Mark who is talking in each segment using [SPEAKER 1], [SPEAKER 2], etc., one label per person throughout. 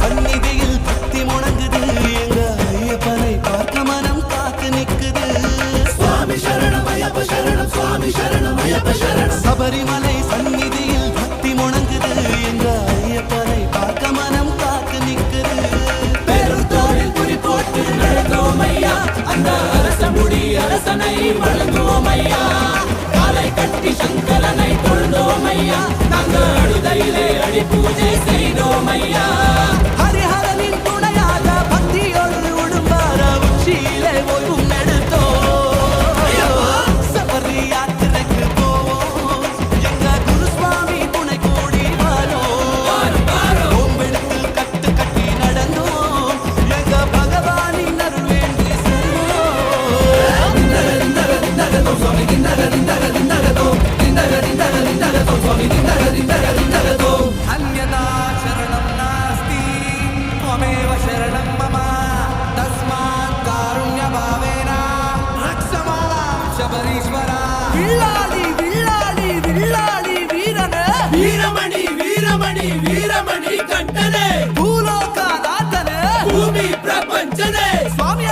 [SPEAKER 1] சந்நிதியில் பக்தி முழங்குது எங்க ஐயப்பனை பார்க்க மனம் காத்து நிக்குது சுவாமி சரணம் ஐயப்ப சரணம் சுவாமி சரணம் ஐயப்ப சரணம் சபரிமலை சந்நிதியில் பக்தி முழங்குது எங்க ஐயப்பனை பார்க்க மனம் காத்து நிக்குது பெரும் தோளில் குறி போட்டு நடந்தோம் ஐயா அந்த அரசமுடி அரசனை வழங்குவோம் ஐயா காலை கட்டி சங்கரனை தொழுந்தோம் ஐயா நாங்கள் அழுதையிலே அடி பூஜை செய்தோம் ஐயா ஹரிஹரனின் துணையாக பக்தியோடு உடும்பார உச்சியிலே ஓய்வும் எடுத்தோம் சபரி யாத்திரைக்கு போவோம் எங்க குருசுவாமி துணை கூடி வரோம் ஓம்பெடுத்து கட்டு கட்டி நடந்தோம் எங்க பகவானின் அருள் வேண்டி செல்வோம் சுவாமி अन्यथा शरणं नास्ति त्वमेव शरणं मम तस्मात् कारुण्यभावेन रक्ष मां शबरीश्वरा विल्लाली विल्लाली विल्लाली वीरने वीरमणि वीरमणि वीरमणि कंठने भूलोकनाथने भूमि प्रपंचने स्वामी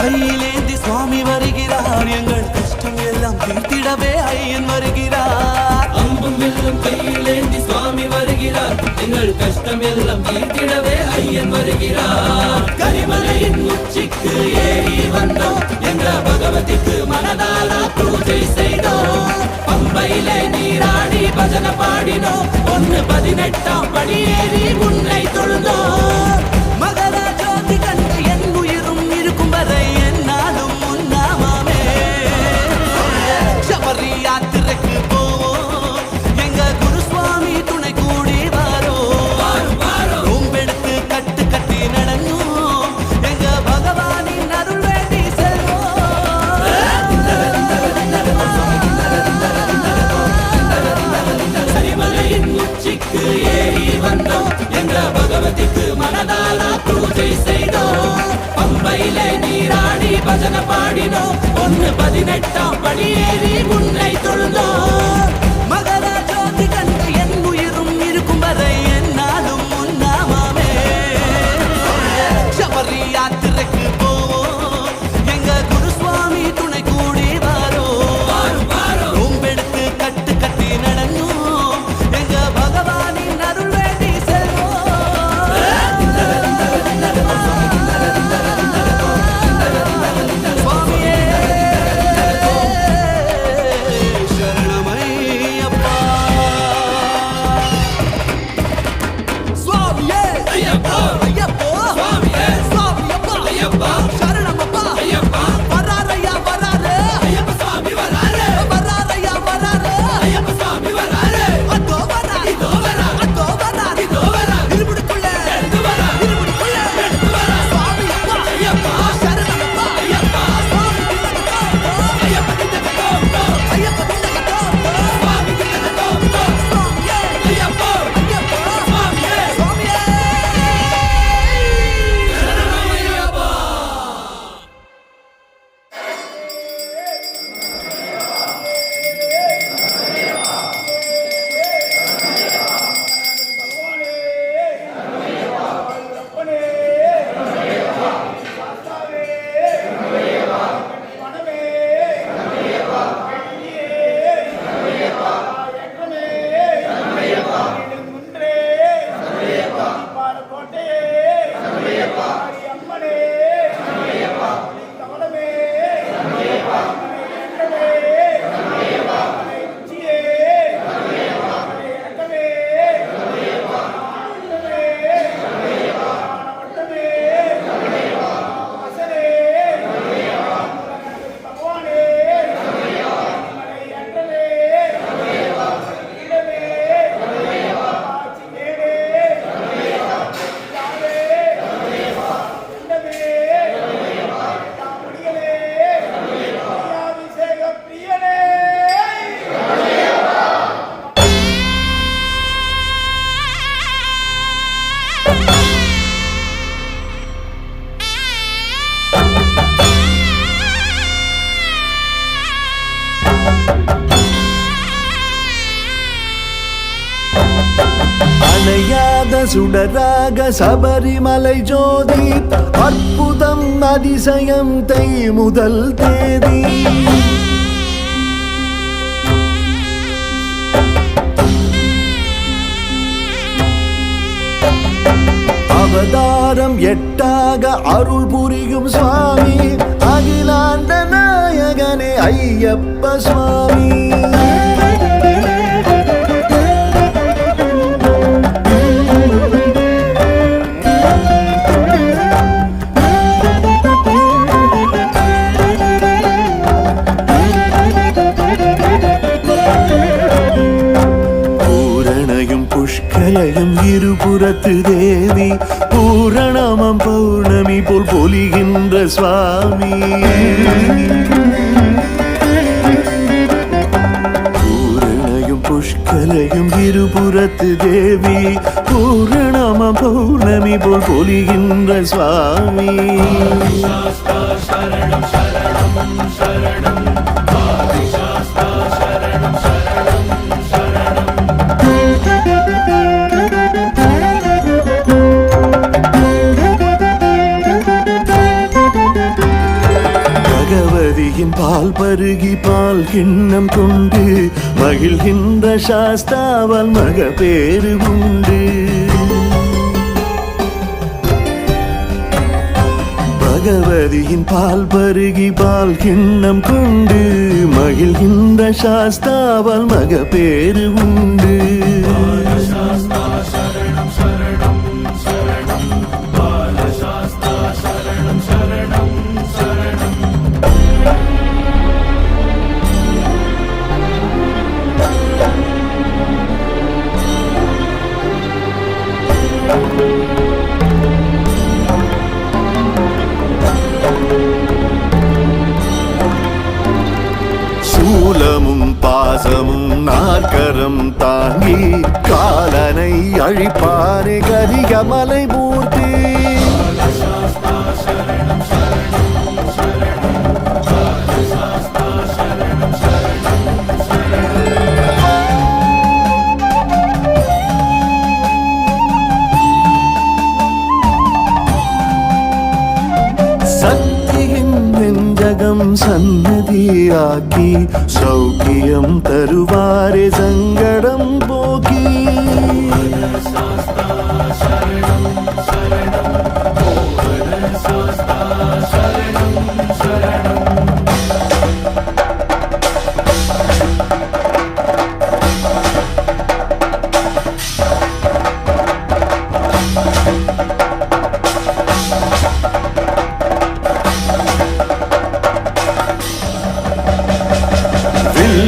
[SPEAKER 1] கையிலேந்தி சுவாமி வருகிறார் எங்கள் கஷ்டம் எல்லாம் தீர்த்திடவே ஐயன் வருகிறார் அம்பும் வில்லும் கையிலேந்தி சுவாமி வருகிறார் எங்கள் கஷ்டம் எல்லாம் தீர்த்திடவே ஐயன் வருகிறார் கரிமலையின் உச்சிக்கு ஏறி வந்தோம் எங்க பகவதிக்கு மனதால பூஜை செய்தோம் பம்பையிலே நீராடி பஜனை பாடினோம் 118ஆம் படி ஏறி உன்னை தொழுதோம் மகர ஜோதி கண்டு என் உயிரும் இருக்கும் வரை என்னாலும் உன்னாமே சபரி யாத்திரைக்கு போவோம் எங்க குருசுவாமி துணை கூடி வரோம் ஓம்பெடுத்து கட்டு கட்டி நடந்தோம் எங்க பகவானின் அருள் வேண்டி செல்வோம் சரிமலையின் உச்சிக்கு ஏறி வந்தோம் எங்க பகவதிக்கு மனதால பூஜை செய்தோம் பம்பையிலே நீராடி பஜனை பாடினோம் 118ஆம் படி ஏறி உன்னை தொழுதோம் மகர ஜோதி கண்டு என் உயிரும் இருக்கும் வரை என்னாலும் உன்னாமே சபரி யாத்திரைக்கு போவோம் எங்க குருசுவாமி துணை கூடி வரோம் ஓம்பெடுத்து கட்டு கட்டி நடந்தோம் எங்க பகவானின் அருள் வேண்டி செல்வோம் சுவாமியே சரணமையப்பா சுவாமியே ஐயப்பா ஐயப்பா சுவாமியே சுவாமியப்பா ஐயப்பா சரணமப்பா ஐயப்பா வராரையா வராரே ஐயப்பா சுவாமி வராரே வராரையா வராரே ஐயப்பா சுவாமி வராரே அதோ வரா இதோ வரா அதோ வரா இதோ வரா இருமுடிக்குள்ள எடுத்து வரா இருமுடிக்குள்ள எடுத்து வரா சுவாமியப்பா ஐயப்பா சரணமப்பா ஐயப்பா சுவாமி ஐயப்பா திண்டகதோ ஐயப்பா திண்டகதோ சுவாமி திண்டகதோ சுவாமியே ஐயப்பா ஐயப்பா சுவாமியே சுவாமியே சரணமையப்பா
[SPEAKER 2] சுடராக சபரிமலை ஜோதி அற்புதம் அதிசயம் தை முதல் தேதி அவதாரம் எட்டாக அருள் புரியும் சுவாமி அகிலாண்ட நாயகனே ஐயப்ப சுவாமி புஷ்கலையும் இருபுறத்து தேவி பூரணமம் பௌர்ணமி போல் பொலிகின்ற சுவாமி பூரணையும் புஷ்கலையும் இருபுறத்து தேவி பூரணமம் பௌர்ணமி போல் பொலிகின்ற சுவாமி சரணம் சரணம் சரணம் பால் பருகி பால் கிண்ணம் கொண்டு மகிழ்கின்ற சாஸ்தாவால் மக பேரு உண்டு பகவதியின் பால் பருகி பால் கிண்ணம் கொண்டு மகிழ்கின்ற சாஸ்தாவால் மக பேரு உண்டு சூலமும் பாசமும் நாற்கரம் தாங்கி காலனை அழிப்பானே கரிகமலை மூர்த்தி சன்னதியாக்கி சௌக்கியம் தருவாரே சங்கடம் போக்கி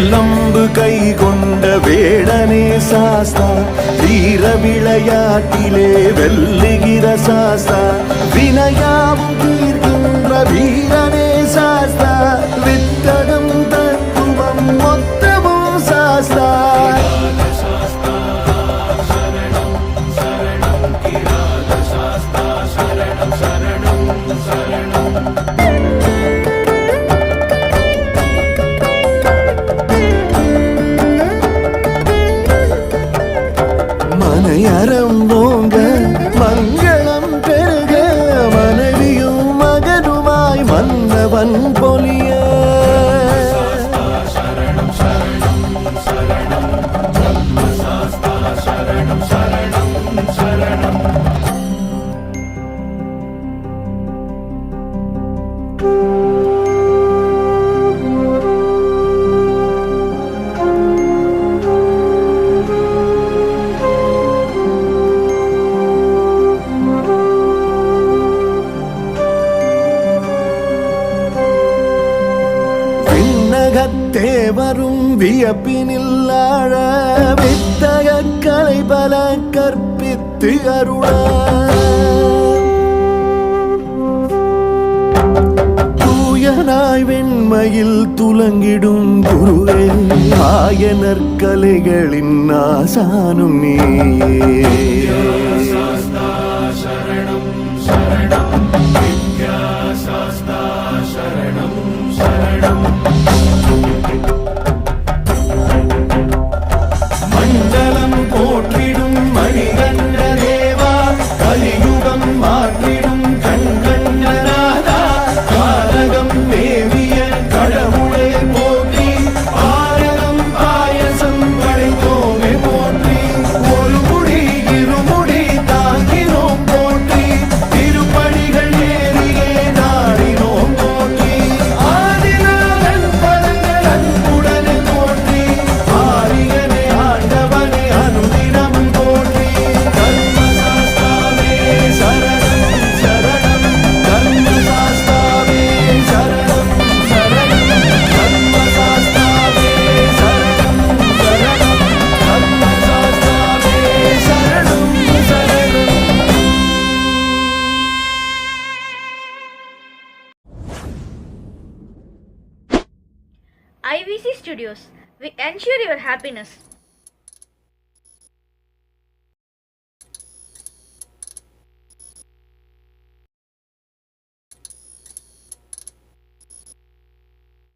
[SPEAKER 2] நம்பு கை கொண்ட வேடனே சாஸ்தா வீர விளையாட்டிலே வெல்லுகிற சாஸ்தா வினையாவும் தீர்க்கின்ற வீரனே சாஸ்தா வித்தகம் தத்துவம் மொத்தமும் சாஸ்தா மனையறம் ஓங்க மங்களம் பெருக மனைவியும் மகனுமாய் மன்னவன் பொலிய தேவரும் வியப்பினில் ஆழ வித்தக கலை பல கற்பித்து அருள தூயனாய் வெண்மையில் துலங்கிடும் குருவே ஆயனர் கலைகளின் ஆசானும் நீயே சரணம் சரணம் சரணம் சரணம் மண்டலம் போற்றிடும் மணிகண்ட தேவ
[SPEAKER 3] IVC Studios. We ensure your happiness.